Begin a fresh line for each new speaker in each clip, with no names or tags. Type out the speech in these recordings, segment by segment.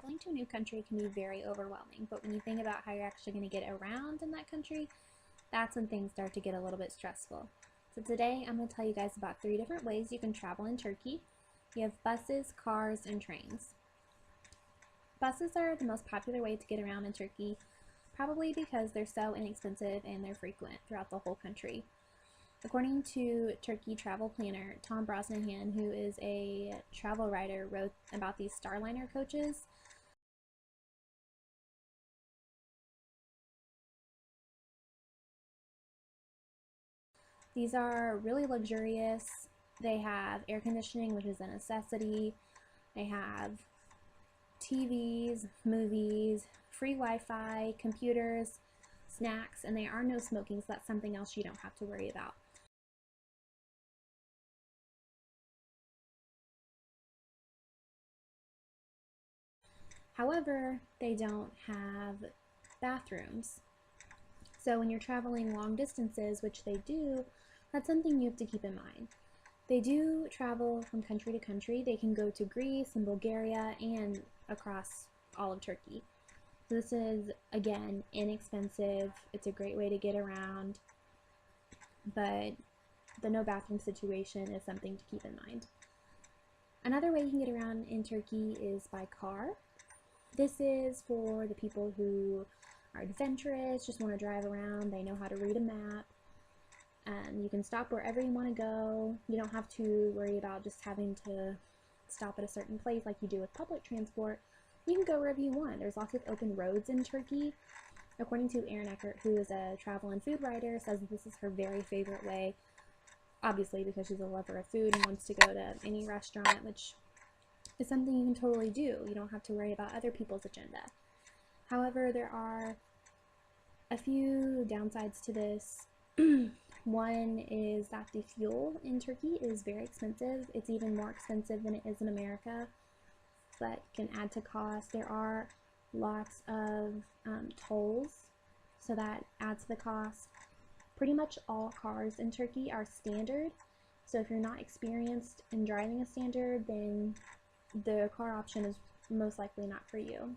traveling to a new country can be very overwhelming, but when you think about how you're actually going to get around in that country, that's when things start to get a little bit stressful. So today I'm going to tell you guys about 3 different ways you can travel in Turkey. You have buses, cars, and trains. Buses are the most popular way to get around in Turkey, probably because they're so inexpensive and they're frequent throughout the whole country. According to Turkey travel planner Tom Brosnahan, who is a travel writer, wrote about these Starliner coaches. These are really luxurious. They have air conditioning, which is a necessity. They have TVs, movies, free Wi-Fi, computers, snacks, and there are no smoking, so that's something else you don't have to worry about. However, they don't have bathrooms. So when you're traveling long distances, which they do, that's something you have to keep in mind. They do travel from country to country. They can go to Greece and Bulgaria and across all of Turkey. So this is, again, inexpensive. It's a great way to get around, but the no bathroom situation is something to keep in mind. Another way you can get around in Turkey is by car. This is for the people who are adventurous, just want to drive around, they know how to read a map. You can stop wherever you want to go. You don't have to worry about just having to stop at a certain place like you do with public transport. You can go wherever you want. There's lots of open roads in Turkey. According to Erin Eckert, who is a travel and food writer, says that this is her very favorite way, obviously because she's a lover of food and wants to go to any restaurant, which is something you can totally do. You don't have to worry about other people's agenda. However, there are a few downsides to this. One is that the fuel in Turkey is very expensive. It's even more expensive than it is in America, but can add to cost. There are lots of tolls, so that adds to the cost. Pretty much all cars in Turkey are standard, so if you're not experienced in driving a standard, then the car option is most likely not for you.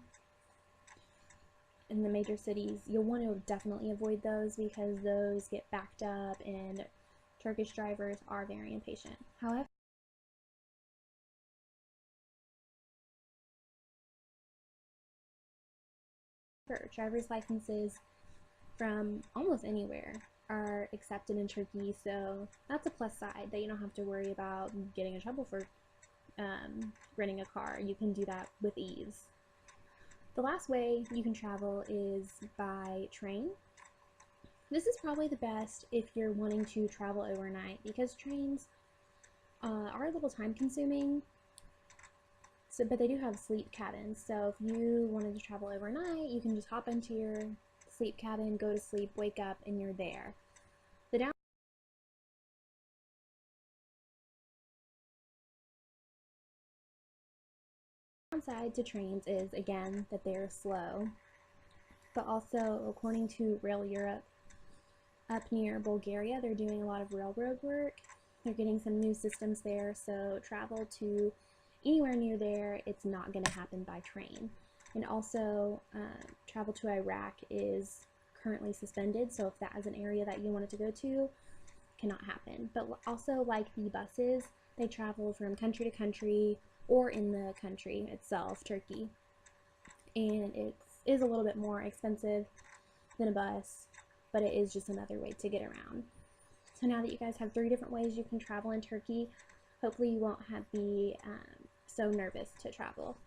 In the major cities, you'll want to definitely avoid those because those get backed up and Turkish drivers are very impatient. However, driver's licenses from almost anywhere are accepted in Turkey, so that's a plus side that you don't have to worry about getting in trouble for renting a car. You can do that with ease. The last way you can travel is by train. This is probably the best if you're wanting to travel overnight because trains are a little time consuming, but they do have sleep cabins. So if you wanted to travel overnight, you can just hop into your sleep cabin, go to sleep, wake up, and you're there. The downside to trains is, again, that they're slow, but also, according to Rail Europe, up near Bulgaria, they're doing a lot of railroad work. They're getting some new systems there, so travel to anywhere near there, it's not going to happen by train. And also, travel to Iraq is currently suspended, so if that is an area that you wanted to go to, cannot happen. But also, like the buses, they travel from country to country or in the country itself, Turkey. And it is a little bit more expensive than a bus, but it is just another way to get around. So now that you guys have 3 different ways you can travel in Turkey, hopefully you won't be so nervous to travel.